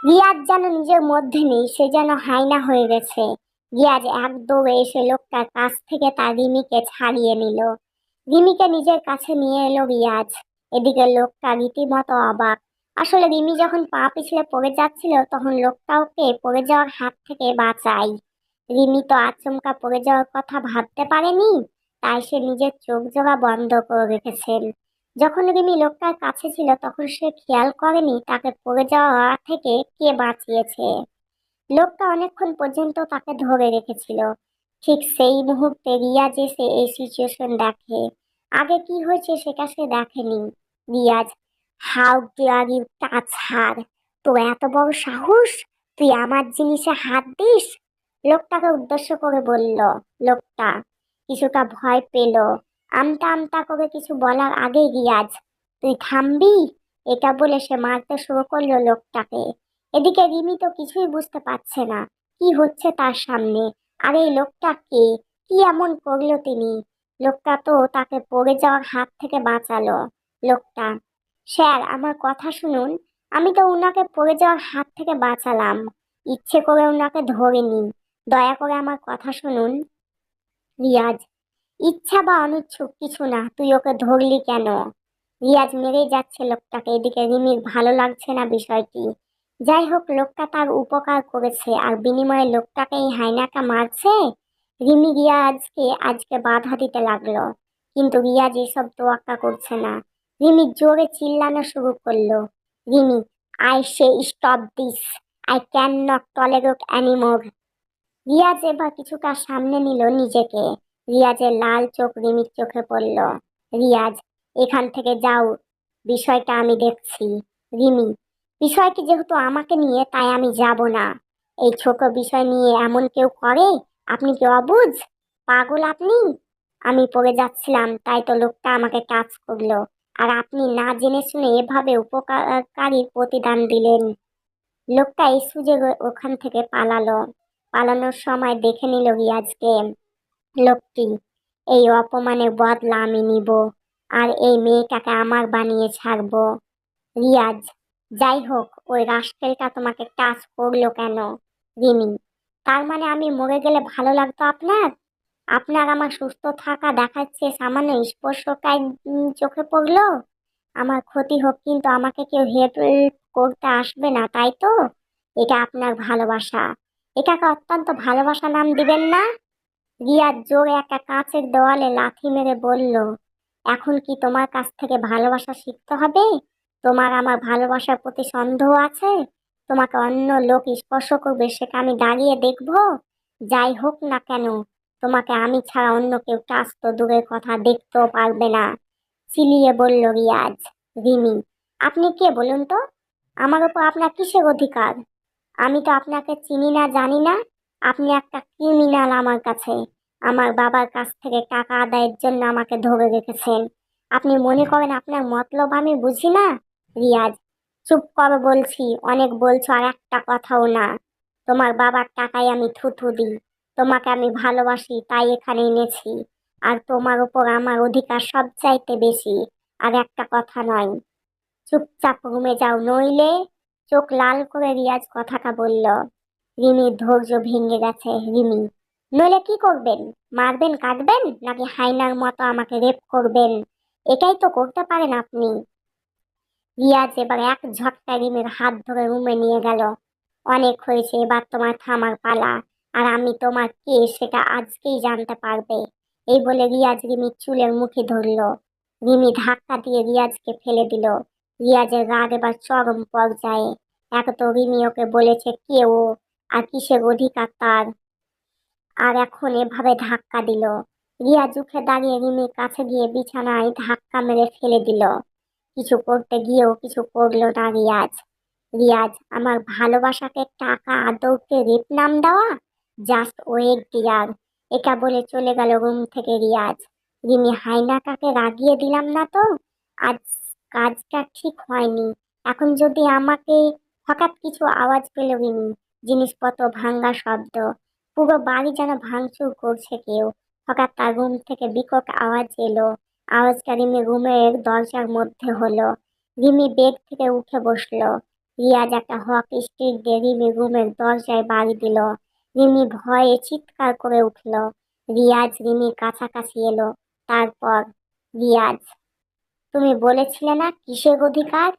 রিয়াজ যেন নিজের মধ্যে নেই, সে যেন হায়না হয়ে গেছে। রিয়াজ এক দৌড়ে এসে লোকটার কাছ থেকে তার রিমিকে ছাড়িয়ে নিল। রিমিকে নিজের কাছে নিয়ে এলো রিয়াজ। এদিকে লোকটা রীতিমতো অবাক। আসলে রিমি যখন পা পিছলে পড়ে যাচ্ছিল তখন লোকটা ওকে পড়ে যাওয়ার হাত থেকে বাঁচায়। রিমি তো আচমকা পড়ে যাওয়ার কথা ভাবতে পারেনি, তাই সে নিজের চোখ জোড়া বন্ধ করে রেখেছেন। যখন রিমি লোকটার কাছে ছিল তখন সে খেয়াল করেনি তাকে পড়ে যাওয়া থেকে কে বাঁচিয়েছে। লোকটা অনেকক্ষণ পর্যন্ত তাকে ধরে রেখেছিল। ঠিক সেই মুহূর্তে রিয়াজ এসে এই সিচুয়েশন দেখে। আগে কি হয়েছে সেটা সে দেখেনি। Riyaz, how dare you touch her, তো এত বড় সাহস, তুই আমার জিনিসে হাত দিস? লোকটাকে উদ্দেশ্য করে বলল। লোকটা কিছুটা ভয় পেল। আমতা আমতা করে কিছু বলার আগেই রিয়াজ, তুই থামবি, এটা বলে সে মারতে শুরু করলো লোকটাকে। এদিকে রিমি তো কিছুই বুঝতে পারছে না কি হচ্ছে তার সামনে। আর এই লোকটা কে, কি এমন করলো তিনি? লোকটা তো তাকে পড়ে যাওয়ার হাত থেকে বাঁচালো। লোকটা, স্যার আমার কথা শুনুন, আমি তো উনাকে পড়ে যাওয়ার হাত থেকে বাঁচালাম, ইচ্ছে করে উনাকে ধরিনি, দয়া করে আমার কথা শুনুন। রিয়াজ, ইচ্ছা বা অনিচ্ছুক কিছু না, তুই ওকে ধরলি কেন? রিয়াজ মেরেই যাচ্ছে লোকটাকে। এদিকে রিমির ভালো লাগছে না বিষয়টি। যাই হোক, লোকটা তার উপকার করেছে আর বিনিময়ে লোকটাকে এই হাইনাটা মারছে। রিমি রিয়াজকে আজকে বাধা দিতে লাগলো, কিন্তু রিয়াজ এসব তোয়াক্কা করছে না। রিমি জোরে চিল্লানো শুরু করলো। Rimi, I say stop this, I can not tolerate anymore. Riyaz এবার কিছুটা সামনে নিল নিজেকে। রিয়াজের লাল চোখ রিমির চোখে পড়ল। রিয়াজ, এখান থেকে যাও, বিষয়টা আমি দেখছি। রিমি, বিষয়টি যেহেতু আমাকে নিয়ে তাই আমি যাব না। এই ছোট বিষয় নিয়ে এমন কেউ করে? আপনি কি অবুঝ, পাগল আপনি? আমি পড়ে যাচ্ছিলাম তাই তো লোকটা আমাকে টাচ করলো, আর আপনি না জেনে শুনে এভাবে উপকারীর প্রতিদান দিলেন। লোকটা এই সুযোগে ওখান থেকে পালালো। পালানোর সময় দেখে নিল রিয়াজকে লোকটি। এই অপমানের বদলা আমি নিব, আর এই মেয়েটাকে আমার বানিয়ে ছাড়বো। রিয়াজ, যাই হোক, ওই রাস্কেলটা তোমাকে টাচ করলো কেন? রিমি, তার মানে আমি মরে গেলে ভালো লাগতো আপনার? আপনার আমার সুস্থ থাকা দেখাচ্ছে সামান্য স্পর্শকায় চোখে পড়লো। আমার ক্ষতি হোক কিন্তু আমাকে কেউ হেল্প করতে আসবে না, তাই তো? এটা আপনার ভালোবাসা, এটাকে অত্যন্ত ভালোবাসা নাম দিবেন না? রিয়াজ জোরে একটা কাঁচের দেওয়ালে লাথি মেরে বলল, এখন কি তোমার কাছ থেকে ভালোবাসা শিখতে হবে? তোমার আমার ভালোবাসার প্রতি সন্দেহ আছে? তোমাকে অন্য লোক স্পর্শ করবে সেটা আমি দাঁড়িয়ে দেখবো? যাই হোক না কেন, তোমাকে আমি ছাড়া অন্য কেউ টাচ তো দূরের কথা দেখতেও পারবে না। চিলিয়ে বলল রিয়াজ। রিমি, আপনি কে বলুন তো? আমার উপর আপনার কিসের অধিকার? আমি তো আপনাকে চিনি না, জানি না। আপনি একটা ক্রিমিনাল আমার কাছে। আমার বাবার কাছ থেকে টাকা আদায়ের জন্য আমাকে ধরে রেখেছেন। আপনি মনে করেন আপনার মতলব আমি বুঝি না? রিয়াজ, চুপ করো বলছি, অনেক বলছো আর একটা কথাও না। তোমার বাবার টাকায় আমি থুথু দিই। তোমাকে আমি ভালোবাসি তাই এখানে এনেছি। আর তোমার উপর আমার অধিকার সবচাইতে বেশি। আর একটা কথা নয়, চুপচাপ রুমে যাও, নইলে। চোখ লাল করে রিয়াজ কথাটা বলল। রিমির ধৈর্য ভেঙে গেছে। রিমি, নইলে কি করবেন? মারবেন, কাটবেন, নাকি হাইনার মতো আমাকে রেপ করবেন? এটাই তো করতে পারেন আপনি। রিয়াজ এবার এক ঝটকায় রিমির হাত ধরে রুমে নিয়ে গেল। অনেক হয়েছে, এবার তোমার থামার পালা। আর আমি তোমার কে সেটা আজকেই জানতে পারবে। এই বলে রিয়াজ রিমির চুলের মুঠি ধরল। রিমি ধাক্কা দিয়ে রিয়াজকে ফেলে দিল। রিয়াজের রাগ এবার চরম পর্যায়ে। এক তো রিমি ওকে বলেছে কে ও, আর কিসের অধিকার তার, আর এখন এভাবে ধাক্কা দিল। রিয়াজ উঠে দাঁড়িয়ে রিমির কাছে গিয়ে বিছানায় ধাক্কা মেরে ফেলে দিল। কিছু করতে গিয়েও কিছু করলো না রিয়াজ। রিয়াজ, আমার ভালোবাসাকে টাকা আদৌকে রেপ নাম দেওয়া? Just wait dear. এটা বলে চলে গেল রুম থেকে রিয়াজ। রিমি, হাইনাটাকে রাগিয়ে দিলাম না তো? আজ কাজটা ঠিক হয়নি। এখন যদি আমাকে, হঠাৎ কিছু আওয়াজ পেল রিমি, জিনিসপত্র ভাঙ্গা শব্দ, পুরো বাড়ি যেন ভাঙচুর করছে কেউ। হঠাৎ তার রুম থেকে বিকট আওয়াজ এলো। আওয়াজটা রিমি রুমের দরজার মধ্যে হলো। রিমি বেড থেকে উঠে বসলো। রিয়াজ একটা হকি স্টিক দিয়ে রিমির রুমের দরজায় বাড়ি দিল। রিমি ভয়ে চিৎকার করে উঠল। রিয়াজ রিমির কাছাকাছি এলো। তারপর, রিয়াজ, তুমি বলেছিলে না কিসের অধিকার?